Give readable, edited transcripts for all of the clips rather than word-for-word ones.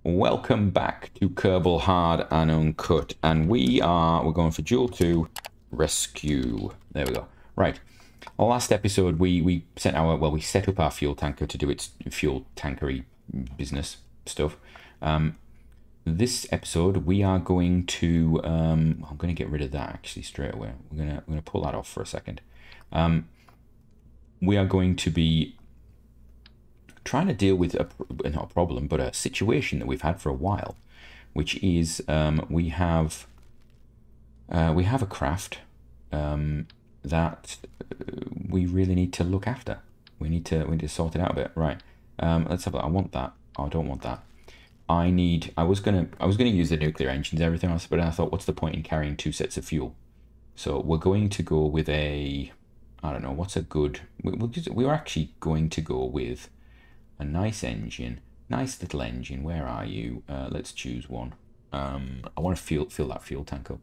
Welcome back to Kerbal Hard and Uncut, and we're going for Duel 2 Rescue. There we go. Right. Last episode we set up our fuel tanker to do its fuel tankery business stuff. This episode we are going to I'm going to get rid of that actually straight away. We're gonna pull that off for a second. We are going to be trying to deal with not a problem, but a situation that we've had for a while, which is we have a craft that we really need to look after. We need to sort it out a bit. Right. Let's have a look. I want that. Oh, I don't want that. I was gonna use the nuclear engines and everything else, but I thought, what's the point in carrying 2 sets of fuel? So we're going to go with I don't know, what's a good... We're actually going to go with a nice engine. Nice little engine. Where are you? Let's choose one. I want to fill that fuel tank up.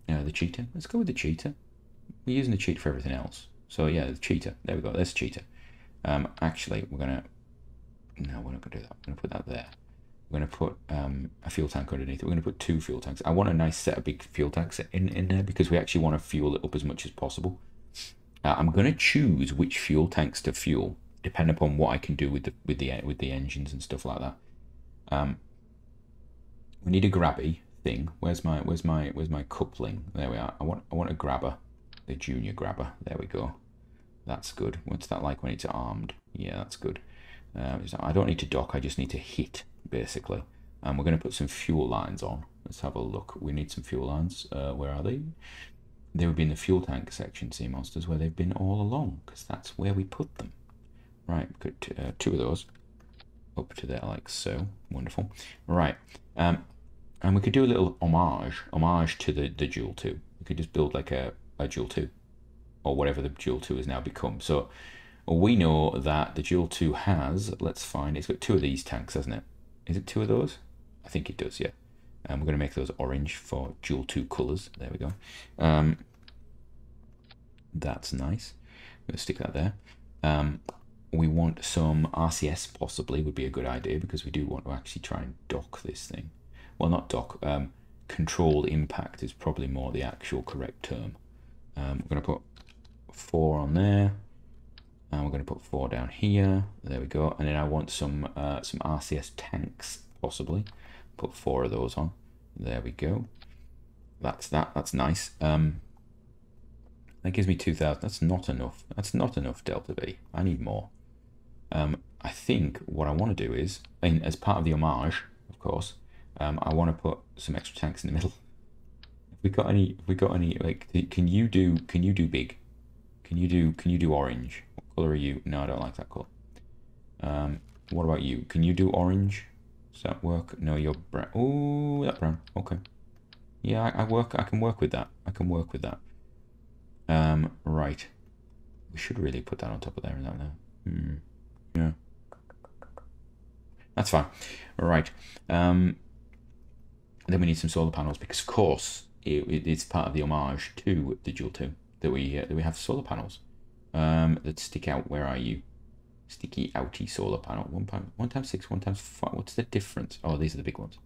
The cheetah. Let's go with the cheetah. We're using the cheetah for everything else. So yeah, the cheetah. There we go. There's cheetah. Actually, we're going to... No, we're not going to do that. We're going to put that there. We're going to put a fuel tank underneath it. We're going to put 2 fuel tanks. I want a nice set of big fuel tanks in there because we actually want to fuel it up as much as possible. I'm going to choose which fuel tanks to fuel, depending upon what I can do with the engines and stuff like that. We need a grabby thing. Where's my coupling? There we are. I want a grabber, the junior grabber. There we go. That's good. What's that like when it's armed? Yeah, that's good. I don't need to dock. I just need to hit, basically. And we're going to put some fuel lines on. Let's have a look. We need some fuel lines. Where are they? They would be in the fuel tank section, sea monsters, where they've been all along, because that's where we put them. Right, we've got 2 of those up to there, like so. Wonderful. Right, and we could do a little homage to the Duel 2. We could just build like a Duel 2, or whatever the Duel 2 has now become. So we know that the Duel 2 has, let's find, it's got 2 of these tanks, hasn't it? Is it 2 of those? I think it does, yeah. We're going to make those orange for Duel 2 colours. There we go. That's nice. I'm going to stick that there. We want some RCS, possibly, would be a good idea, because we do want to actually try and dock this thing. Well, not dock. Controlled impact is probably more the actual correct term. We're going to put 4 on there. And we're going to put 4 down here. There we go. And then I want some RCS tanks, possibly. Put 4 of those on. There we go. That's nice. That gives me 2,000. That's not enough. That's not enough Delta V. I need more. I think what I want to do is, as part of the homage, of course, I want to put some extra tanks in the middle. If we got any, like, can you do big? Can you do orange? What color are you? No, I don't like that color. What about you? Can you do orange? Does that work? No, you're brown. Oh, that brown. Okay. Yeah, I can work with that. I can work with that. Right. We should really put that on top of there and that there. Yeah. That's fine. All right. Then we need some solar panels because, of course, it's part of the homage to the Duel 2 that we have solar panels that stick out. Where are you? Sticky outy solar panel. 1 times 6, 1 times 5. What's the difference? Oh, these are the big ones.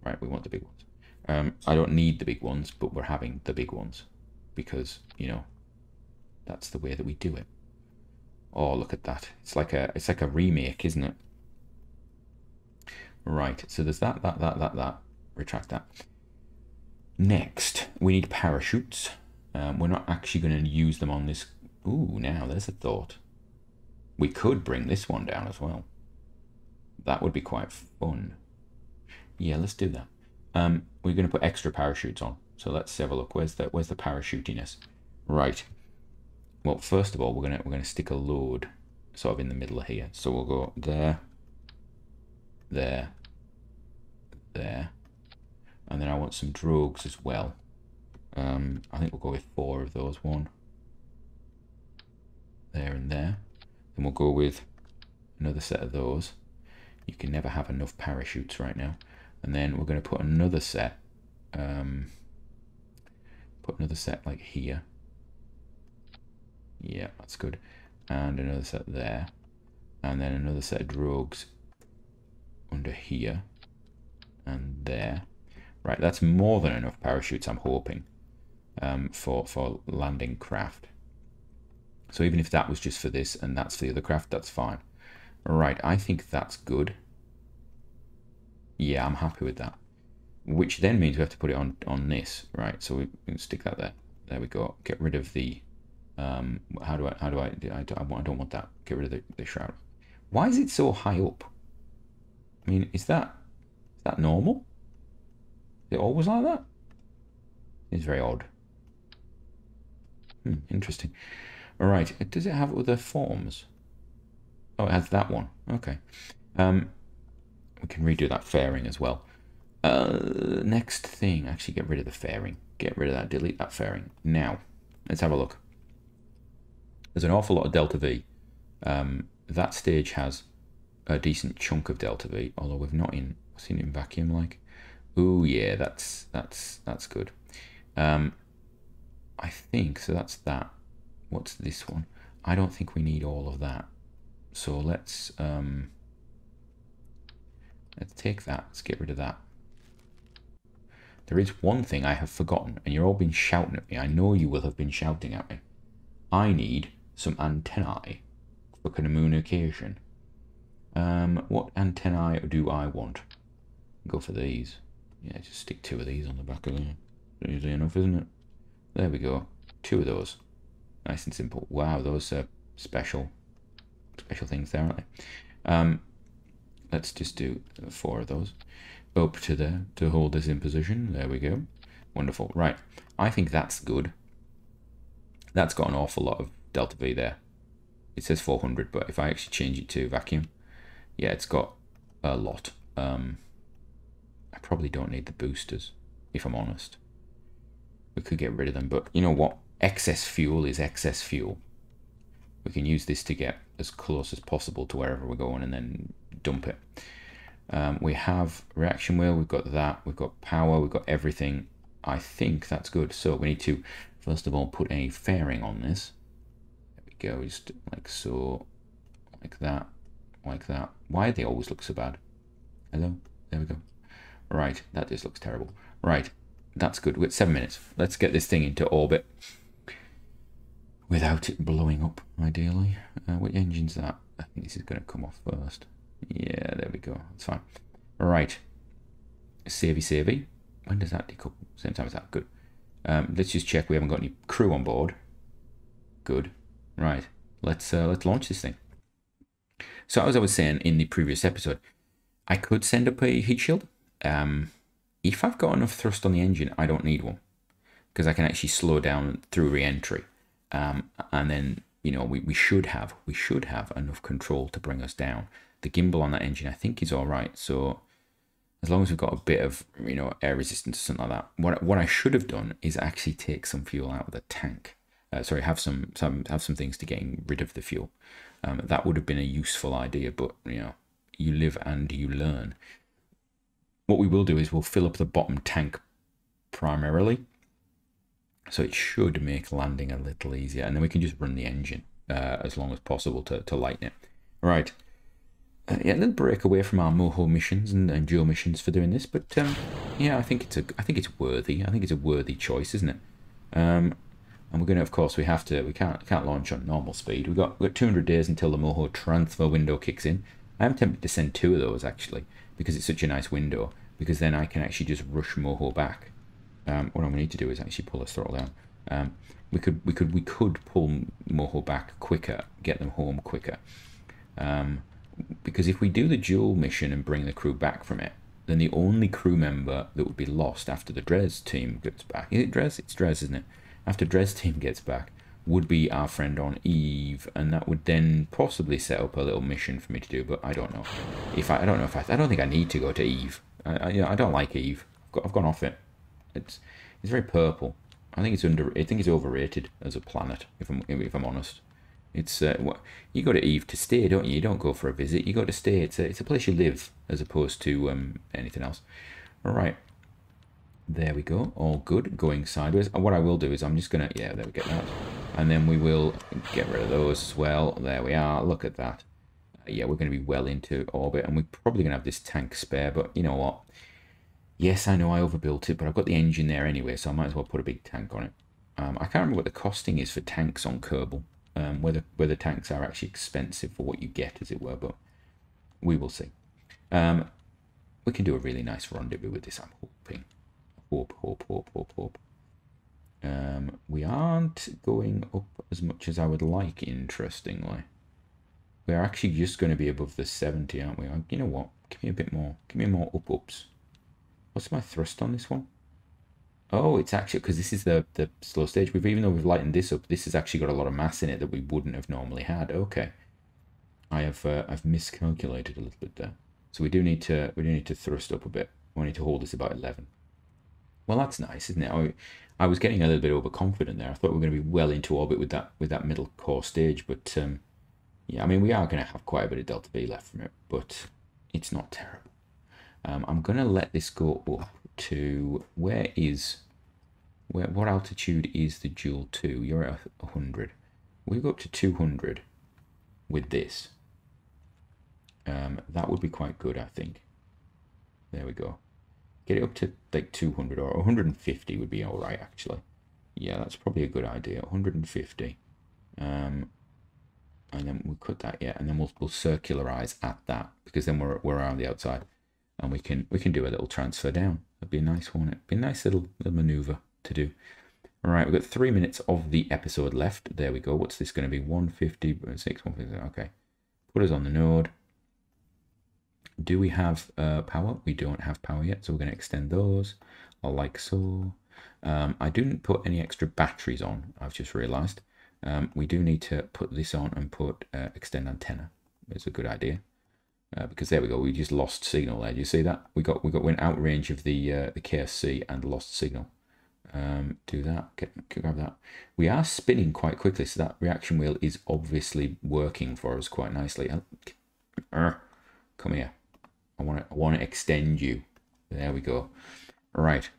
Right, we want the big ones. I don't need the big ones, but we're having the big ones because, you know, that's the way that we do it. Oh, look at that. It's like a remake, isn't it? Right, so there's that. Retract that. Next, we need parachutes. We're not actually going to use them on this. Ooh, now there's a thought. We could bring this one down as well. That would be quite fun. Yeah, let's do that. We're going to put extra parachutes on. So let's have a look. Where's the parachutiness? Right. Well, first of all, we're gonna stick a load sort of in the middle here. So we'll go there, there, there, and then I want some drogues as well. I think we'll go with 4 of those. 1 there and there. Then we'll go with another set of those. You can never have enough parachutes right now. And then we're going to put another set. Like here. Yeah, that's good. And another set there. And then another set of drogues under here. and there. Right, that's more than enough parachutes, I'm hoping, for landing craft. So even if that was just for this and that's for the other craft, that's fine. Right, I think that's good. Yeah, I'm happy with that. Which then means we have to put it on this, right? So we can stick that there. There we go. Get rid of the how do I don't want that. Get rid of the shroud. Why is it so high up? I mean, is that normal? Is it always like that? It's very odd. Interesting. All right. Does it have other forms? Oh, it has that one. Okay. We can redo that fairing as well. Next thing, actually get rid of the fairing. Get rid of that, delete that fairing. Now, let's have a look. There's an awful lot of Delta V. That stage has a decent chunk of Delta V, although we've not seen it in vacuum like. Ooh, yeah, that's good. I think, so that's that. What's this one? I don't think we need all of that. So let's take that. Let's get rid of that. There is one thing I have forgotten, and you're all been shouting at me. I know you will have been shouting at me. I need some antennae for communication. What antennae do I want? Go for these. Yeah, just stick 2 of these on the back of there. Easy enough, isn't it? There we go. 2 of those. Nice and simple. Wow, those are special things there, aren't they? Let's just do 4 of those. Up to there to hold this in position. There we go. Wonderful. Right. I think that's good. That's got an awful lot of Delta V there. It says 400, but if I actually change it to vacuum, yeah, it's got a lot. I probably don't need the boosters, if I'm honest. We could get rid of them, but you know what? Excess fuel is excess fuel. We can use this to get as close as possible to wherever we're going and then dump it. We have reaction wheel, we've got that, we've got power, we've got everything. I think that's good. So we need to, first of all, put a fairing on this. There we go, just like so, like that, like that. Why do they always look so bad? Hello? There we go. Right, that just looks terrible. Right, that's good. We've got 7 minutes. Let's get this thing into orbit without it blowing up, ideally. What engine's that? I think this is going to come off first. Yeah, there we go. That's fine. All right. Savey. When does that decouple? Same time as that. Good. Let's just check we haven't got any crew on board. Good. Right. Let's launch this thing. So as I was saying in the previous episode, I could send up a heat shield. If I've got enough thrust on the engine, I don't need one because I can actually slow down through re-entry. And then, you know, we should have enough control to bring us down. The gimbal on that engine, I think, is all right. So as long as we've got a bit of, you know, air resistance or something like that. What I should have done is actually take some fuel out of the tank. Sorry, have some things to getting rid of the fuel. That would have been a useful idea, but you know, you live and you learn. What we will do is we'll fill up the bottom tank primarily, so it should make landing a little easier, and then we can just run the engine as long as possible to lighten it. Right. Yeah, a little break away from our Moho missions and Joe missions for doing this, but yeah, I think it's worthy. I think it's a worthy choice, isn't it? And we're gonna, of course, we can't launch on normal speed. We've got 200 days until the Moho transfer window kicks in. I am tempted to send 2 of those actually because it's such a nice window. Because then I can actually just rush Moho back. What I'm going to need to do is actually pull the throttle down. We could pull Moho back quicker, get them home quicker. Because if we do the dual mission and bring the crew back from it, then the only crew member that would be lost after the Dres team gets back, is it Dres? It's Dres, isn't it? After Dres team gets back, would be our friend on Eve, and that would then possibly set up a little mission for me to do. But I don't know. I don't think I need to go to Eve. I don't like Eve. I've gone off it. It's very purple. I think it's overrated as a planet. If I'm honest, it's you go to Eve to stay, don't you? You don't go for a visit. You go to stay. It's a place you live as opposed to anything else. All right, there we go. All good. Going sideways. And what I will do is I'm just gonna there we get that, and then we will get rid of those as well. There we are. Look at that. Yeah, we're going to be well into orbit, and we're probably going to have this tank spare, but you know what? Yes, I know I overbuilt it, but I've got the engine there anyway, so I might as well put a big tank on it. I can't remember what the costing is for tanks on Kerbal, whether tanks are actually expensive for what you get, as it were, but we will see. We can do a really nice rendezvous with this, I'm hoping. Hope. We aren't going up as much as I would like, interestingly. We're actually just going to be above the 70, aren't we? You know what? Give me a bit more. Give me more ups. What's my thrust on this one? Oh, it's actually, because this is the slow stage. Even though we've lightened this up, this has actually got a lot of mass in it that we wouldn't have normally had. Okay. I've miscalculated a little bit there. So we do need to thrust up a bit. We need to hold this about 11. Well, that's nice, isn't it? I was getting a little bit overconfident there. I thought we were going to be well into orbit with that middle core stage, but yeah, I mean, we are going to have quite a bit of delta V left from it, but it's not terrible. I'm going to let this go up to what altitude is the Joule 2? You're at 100. We go up to 200 with this. That would be quite good, I think. There we go. Get it up to like 200 or 150 would be all right, actually. Yeah, that's probably a good idea. 150. And then we'll cut that, yeah, and then we'll circularize at that, because then we're around the outside, and we can do a little transfer down. That'd be a nice one. It'd be a nice little maneuver to do. All right, we've got 3 minutes of the episode left. There we go. What's this going to be? 156, 150. Okay, put us on the node. Do we have power? We don't have power yet, so we're going to extend those, like so. I didn't put any extra batteries on, I've just realized. We do need to put this on and put extend antenna. It's a good idea, because there we go. We just lost signal there. Do you see that? We went out range of the KSC and lost signal. Do that. Grab that. We are spinning quite quickly, so that reaction wheel is obviously working for us quite nicely. Come here. I want to extend you. There we go. Right.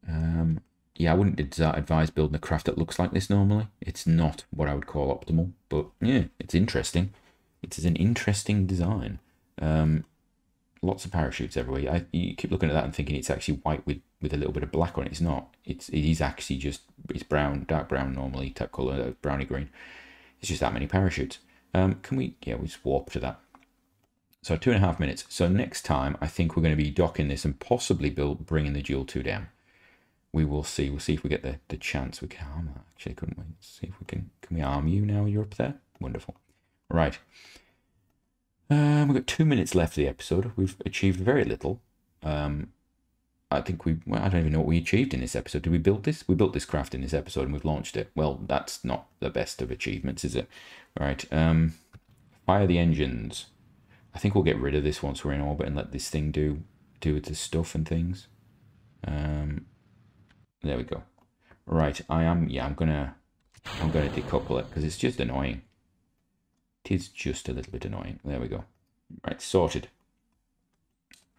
Yeah, I wouldn't advise building a craft that looks like this normally. It's not what I would call optimal, but yeah, it's interesting. It is an interesting design. Lots of parachutes everywhere. You keep looking at that and thinking it's actually white with a little bit of black on it. It's not. It is actually just, it's brown, dark brown normally, type color, browny green. It's just that many parachutes. Can we, yeah, we just warp to that. So 2.5 minutes. So next time, I think we're going to be docking this and possibly bringing the Joule 2 down. We will see. We'll see if we get the chance. We can arm that, actually, couldn't we? Let's see if we can we arm you now? You're up there? Wonderful. Right. We've got 2 minutes left of the episode. We've achieved very little. I think I don't even know what we achieved in this episode. Did we build this? We built this craft in this episode and we've launched it. Well, that's not the best of achievements, is it? All right. Fire the engines. I think we'll get rid of this once we're in orbit and let this thing do its stuff and things. There we go. Right, I'm gonna decouple it because it's just annoying. It is just a little bit annoying. There we go. Right, sorted.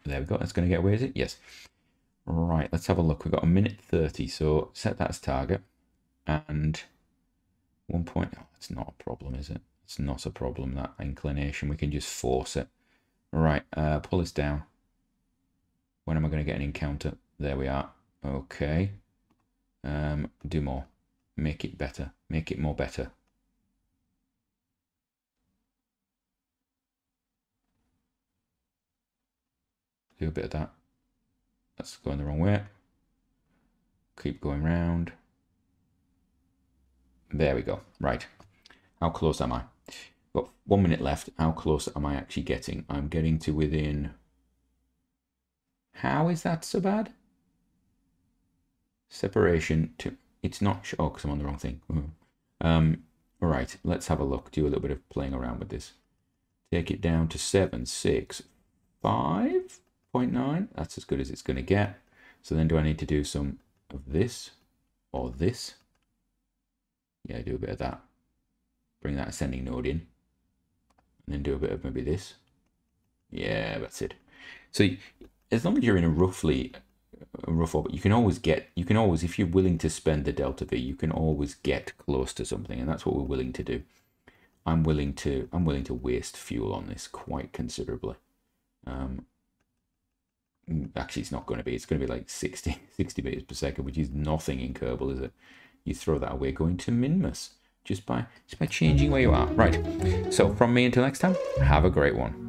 There we go. That's gonna get away, is it? Yes. Right, let's have a look. We've got 1:30, so set that as target. And 1 point. Oh, that's not a problem, is it? It's not a problem, that inclination. We can just force it. Right, pull this down. When am I going to get an encounter? There we are. Okay. Do more. Make it better. Make it more better. Do a bit of that. That's going the wrong way. Keep going round. There we go. Right. How close am I? Got 1 minute left. How close am I actually getting? I'm getting to within... How is that so bad? Separation to... It's not... Oh, because I'm on the wrong thing. All right, let's have a look. Do a little bit of playing around with this. Take it down to 765.9. That's as good as it's going to get. So then do I need to do some of this or this? Yeah, do a bit of that. Bring that ascending node in. And then do a bit of maybe this. Yeah, that's it. So as long as you're in a rough orbit, you can always, if you're willing to spend the delta V, you can always get close to something, and that's what we're willing to do. I'm willing to waste fuel on this quite considerably. Actually, it's not going to be. It's going to be like 60 meters per second, which is nothing in Kerbal, is it? You throw that away going to Minmus just by changing where you are. Right. So from me until next time, have a great one.